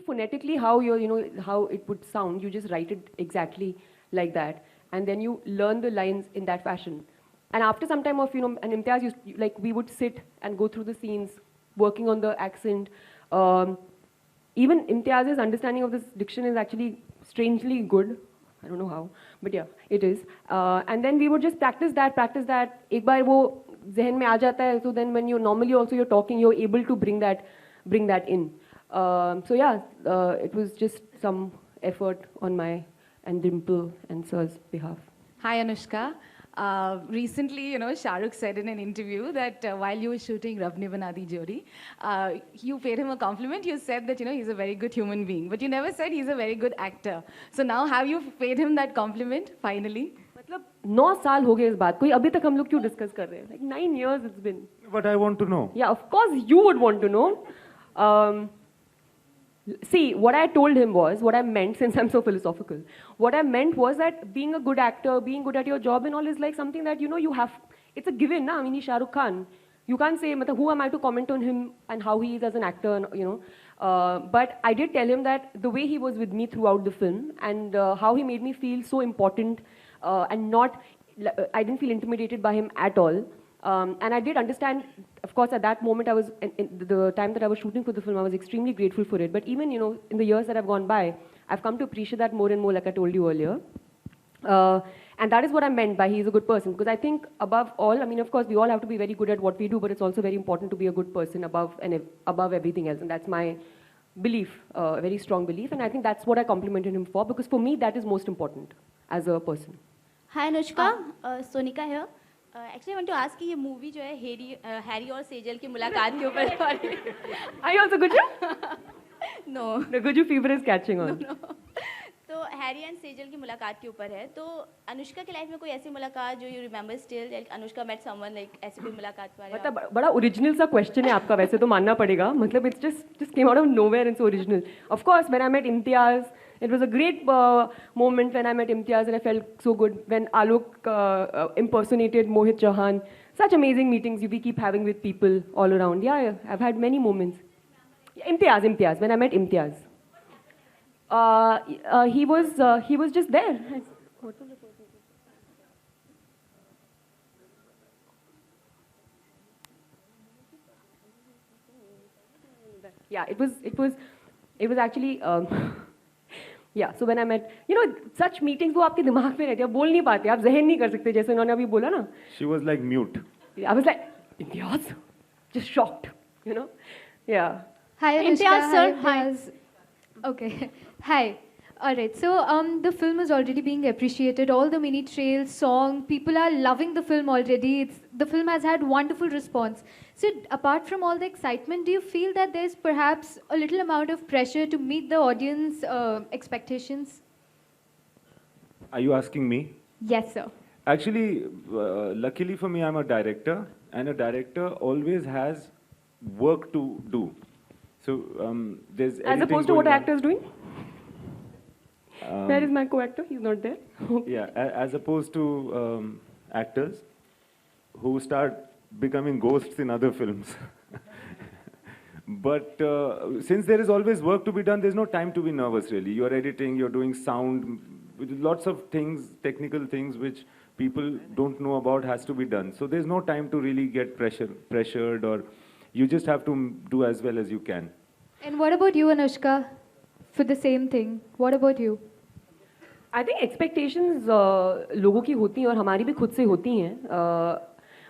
phonetically how how it would sound. You just write it exactly like that, and then you learn the lines in that fashion. And after some time of an Imtiaz, like we would sit and go through the scenes, working on the accent. Even Imtiaz's understanding of this diction is actually strangely good. I don't know how, but yeah, it is. And then we would just practice that. एक बार वो ज़हन में आ जाता है, so then when you normally also you're talking, you're able to bring that in. So yeah, it was just some effort on my and Dimple and Sir's behalf. Hi Anushka. Recently, Shahrukh said in an interview that while you were shooting Rab Ne Bana Di Jodi, you paid him a compliment. You said that, he's a very good human being. But you never said he's a very good actor. So now have you paid him that compliment, finally? मतलब 9 साल हो गए इस बात को, अभी तक हम लोग क्यों डिस्कस कर रहे हैं? Like 9 years it's been. But I want to know. Yeah, of course you would want to know. See, what I told him was, what I meant, since I'm so philosophical, what I meant was that being a good actor, being good at your job and all is like something that, you have, it's a given, na? I mean, he's Shahrukh Khan. You can't say, who am I to comment on him and how he is as an actor, But I did tell him that the way he was with me throughout the film and how he made me feel so important and I didn't feel intimidated by him at all. And I did understand, of course, at that moment, in the time that I was shooting for the film, I was extremely grateful for it. But even, in the years that have gone by, I've come to appreciate that more and more, like I told you earlier. And that is what I meant by he's a good person. Because I think above all, I mean, of course, we all have to be very good at what we do, but it's also very important to be a good person above everything else. And that's my belief, a very strong belief. And I think that's what I complimented him for, because for me, that is most important as a person. Hi, Anushka. Sonika here. Actually, I want to ask कि ये movie जो है Harry और सेजल की मुलाकात के ऊपर है. Are you also Guju? No. The Guju fever is catching on. No. तो हैरी एंड सेजल की मुलाकात के ऊपर है. तो अनुष्का की लाइफ में कोई ऐसी मुलाकात जो you remember still, like Anushka met someone, like ऐसी कोई मुलाकात के बारे में? मतलब बड़ा ओरिजिनल सा क्वेश्चन है आपका, वैसे तो मानना पड़ेगा. मतलब it's just came out of nowhere and so original. Of course when I met Imtiaz, it was a great moment when I met Imtiaz and I felt so good when Alok impersonated Mohit Chauhan. Such amazing meetings we keep having with people all around. Yeah, I've had many moments. Imtiaz, when I met Imtiaz. He was just there. What was the person? Yeah, it was actually yeah, so when I met, such meetings वो आपके दिमाग में रहते हैं, आप बोल नहीं पाते, आप ज़हन नहीं कर सकते, जैसे उन्होंने अभी बोला ना. She was like mute. I was like, Imtiaz, just shocked, Yeah. Hi, Anushka. Imtiaz, sir. Hi. Okay. Hi. All right. So the film is already being appreciated. All the mini trails, song, people are loving the film already. The film has had wonderful response. So apart from all the excitement, do you feel that there's perhaps a little amount of pressure to meet the audience expectations? Are you asking me? Yes, sir. Actually, luckily for me, I'm a director, and a director always has work to do. So there's as opposed to what an actor is doing. Where is my co-actor? He's not there. Yeah, as opposed to actors who start becoming ghosts in other films. But since there is always work to be done, there's no time to be nervous, really. You're editing, you're doing sound, lots of things, technical things which people don't know about has to be done. So there's no time to really get pressured, or you just have to do as well as you can. And what about you, Anushka? For the same thing, what about you? I think expectations लोगों की होती हैं और हमारी भी खुद से होती हैं.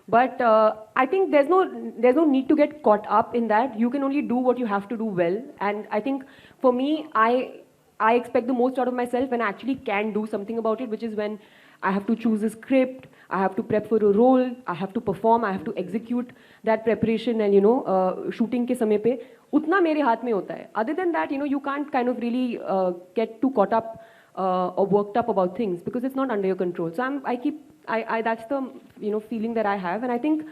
But I think there's no need to get caught up in that. You can only do what you have to do well. And I think for me, I expect the most out of myself when I actually can do something about it, which is when I have to choose a script, I have to prep for a role, I have to perform, I have to execute that preparation and, shooting के समय पे उतना मेरे हाथ में होता है. Other than that, you can't kind of really get too caught up or worked up about things because it's not under your control. So that's the feeling that I have, and I think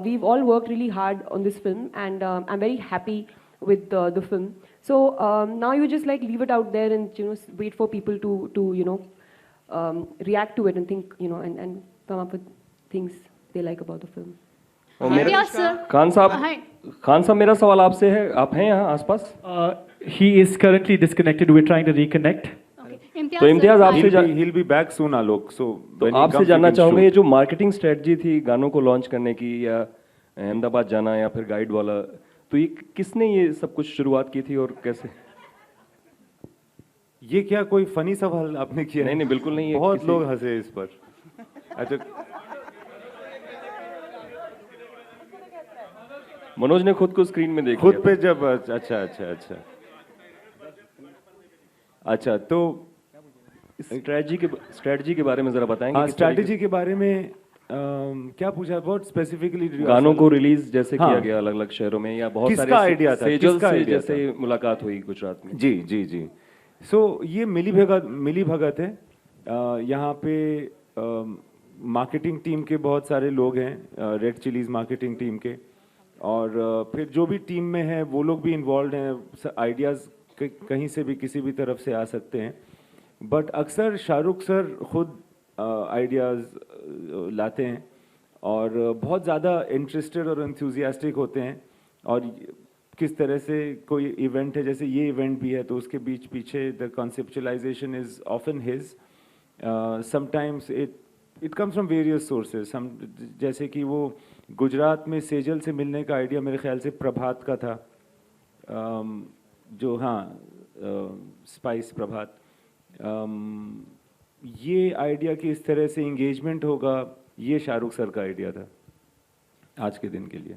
we've all worked really hard on this film, and I'm very happy with the film. So now you just like leave it out there and wait for people to react to it and think and come up with things they like about the film. Khan साहब मेरा सवाल आपसे है, आप हैं यहाँ आसपास? he is currently disconnected. We're trying to reconnect. Imtiaz तो इम्तियाज सर, आपसे He'll be back soon, Alok. So तो when he आपसे comes, you जानना can चाहूंगा, shoot. ये जो मार्केटिंग स्ट्रेटजी थी गानों को लॉन्च करने की, या अहमदाबाद जाना या फिर गाइड वाला, तो ये किसने ये सब कुछ शुरुआत की थी और कैसे? ये क्या कोई फनी सवाल आपने किया? नहीं, नहीं, बिल्कुल नहीं, ये बहुत किसी- लोग हंसे इस पर। अच्छा, मनोज ने खुद को स्क्रीन में देख खुद लिया पे था। जब अच्छा तो स्ट्रेटजी के बारे में जरा बताएंगे? हाँ, किस तरीके स्ट्रैटेजी के बारे में क्या पूछा? बहुत स्पेसिफिकली से गानों को रिलीज जैसे हाँ। किया गया अलग अलग शहरों में, या बहुत किसका सारे आइडिया था? सेजल किसका से आइडिया जैसे मुलाकात हुई गुजरात में? जी जी जी। सो ये मिली भगत है। यहाँ पे मार्केटिंग टीम के बहुत सारे लोग हैं, रेड चिलीज मार्केटिंग टीम के, और फिर जो भी टीम में है वो लोग भी इन्वॉल्व हैं। आइडियाज़ कहीं से भी किसी भी तरफ से आ सकते हैं, बट अक्सर शाहरुख सर खुद आइडियाज़ लाते हैं और बहुत ज़्यादा इंटरेस्टेड और एंथुजियास्टिक होते हैं। और किस तरह से कोई इवेंट है, जैसे ये इवेंट भी है, तो उसके बीच पीछे the conceptualisation is often his. Sometimes it comes from various sources. जैसे कि वो गुजरात में सेजल से मिलने का आइडिया मेरे ख्याल से प्रभात का था, जो हाँ स्पाइस प्रभात। ये आइडिया कि इस तरह से इंगेजमेंट होगा, ये शाहरुख सर का आइडिया था आज के दिन के लिए।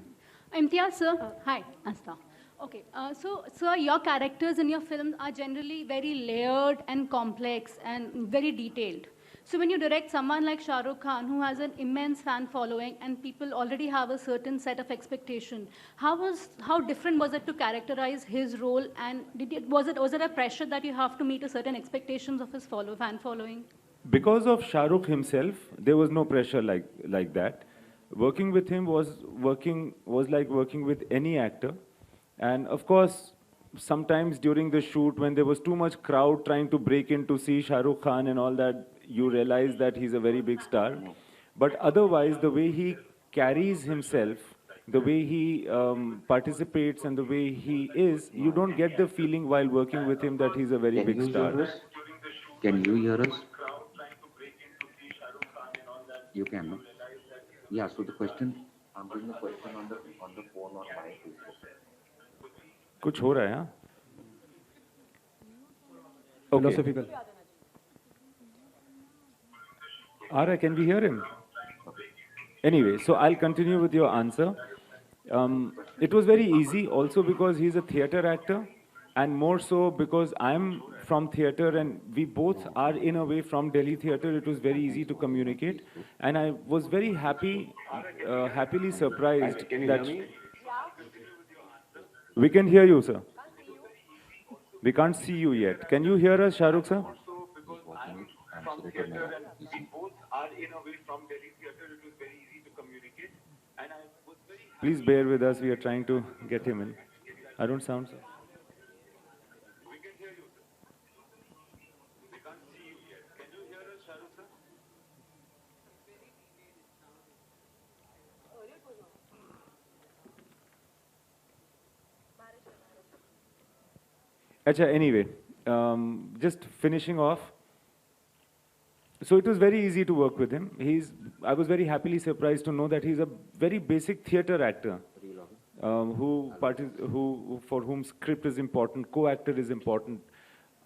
Imtiaz sir, hi, Asta. Okay, so your characters in your films are generally very layered and complex and very detailed. So when you direct someone like Shahrukh Khan, who has an immense fan following and people already have a certain set of expectation, how different was it to characterize his role, and was it a pressure that you have to meet a certain expectations of his fan following? Because of Shahrukh himself, there was no pressure like that. Working with him was like working with any actor. And of course, sometimes during the shoot, when there was too much crowd trying to break in to see Shahrukh Khan and all that, you realize that he's a very big star. But otherwise, the way he carries himself, the way he participates and the way he is, you don't get the feeling while working with him that he's a very big star. Can you hear us? You can, no? Yeah, so the question, I'm doing the question on the phone on my Facebook. कुछ हो रहा है, हाँ? Philosophical. Ara, can we hear him? Anyway, so I'll continue with your answer. It was very easy also because he's a theatre actor, and more so because I'm from theatre and we both are in a way from Delhi theatre. It was very easy to communicate, and I was very happily surprised that we can hear you, sir. We can't see you yet. Can you hear us, Shahrukh sir? Please bear with us. We are trying to get him in. I don't sound, sir. Anyway, just finishing off. So it was very easy to work with him. I was very happily surprised to know that he's a very basic theatre actor, for whom script is important, co-actor is important.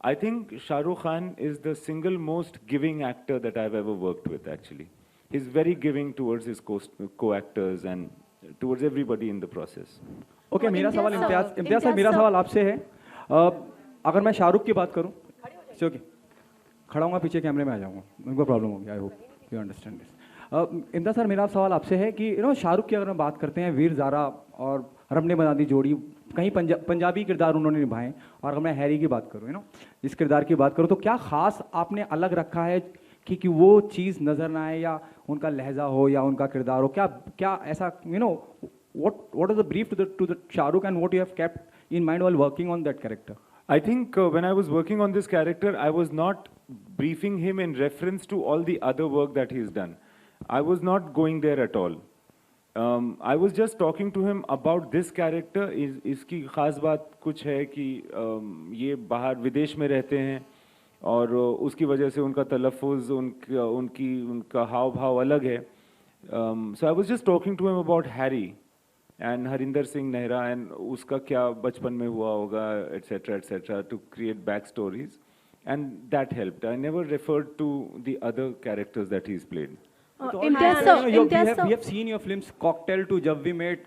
I think Shahrukh Khan is the single most giving actor that I've ever worked with, actually. He's very giving towards his co-actors and towards everybody in the process. Okay, मेरा सवाल Imtiaz sir, मेरा सवाल आपसे है। अगर मैं शाहरुख की बात करूं, ओके, खड़ा हूँ पीछे, कैमरे में आ जाऊँगा, उनको प्रॉब्लम होगी। आई hope you understand this. Imtiaz sir, मेरा सवाल आपसे है कि शाहरुख की अगर हम बात करते हैं, वीर ज़ारा और रब ने बना दी जोड़ी, कहीं पंजाबी किरदार उन्होंने निभाए, और अगर मैं हैरी की बात करूँ, इस किरदार की बात करूँ, तो क्या ख़ास आपने अलग रखा है कि वो चीज़ नज़र ना आए, या उनका लहजा हो या उनका किरदार हो? क्या ऐसा what is the brief to the Shahrukh, and what you have kept in mind while working on that character? I think when I was working on this character, I was not briefing him in reference to all the other work that he's done. I was not going there at all. I was just talking to him about this character. इसकी खास बात कुछ है कि ये बाहर विदेश में रहते हैं और उसकी वजह से उनका तलफ़ुज़ उनका हाव भाव अलग है. So I was just talking to him about Harry and Harinder Singh Nehra and उसका क्या बचपन में हुआ होगा, etc., to create backstories, and that helped. I never referred to the other characters that he's played. We have seen your films Cocktail to जब we met,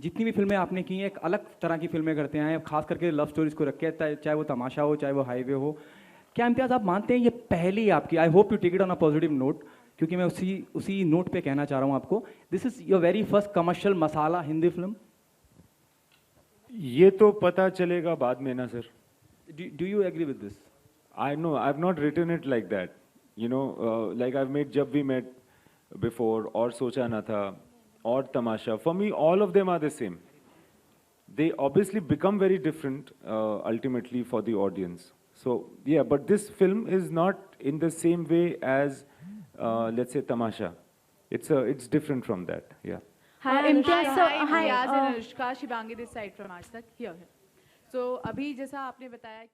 जितनी भी फिल्में आपने की हैं एक अलग तरह की फिल्में करते हैं, खास करके लव स्टोरीज को रखे हैं, चाहे वो तमाशा हो चाहे वो हाईवे हो. क्या इम्तियाज़ आप मानते हैं ये पहली आपकी, I hope you take it on a positive note, क्योंकि मैं उसी नोट पे कहना चाह रहा हूँ आपको, this is your very first commercial masala Hindi film? ये तो पता चलेगा बाद में ना sir. Do you agree with this? I know I've not written it like that. Like I've made Jab We Met before, or Socha Na Tha, or Tamasha. For me, all of them are the same. They obviously become very different ultimately for the audience. So yeah, but this film is not in the same way as let's say Tamasha. It's different from that. Yeah. Hi, Anushka. Hi, Anushka. Shibangi this side from Aaj Tak. Here. So, अभी जैसा आपने बताया कि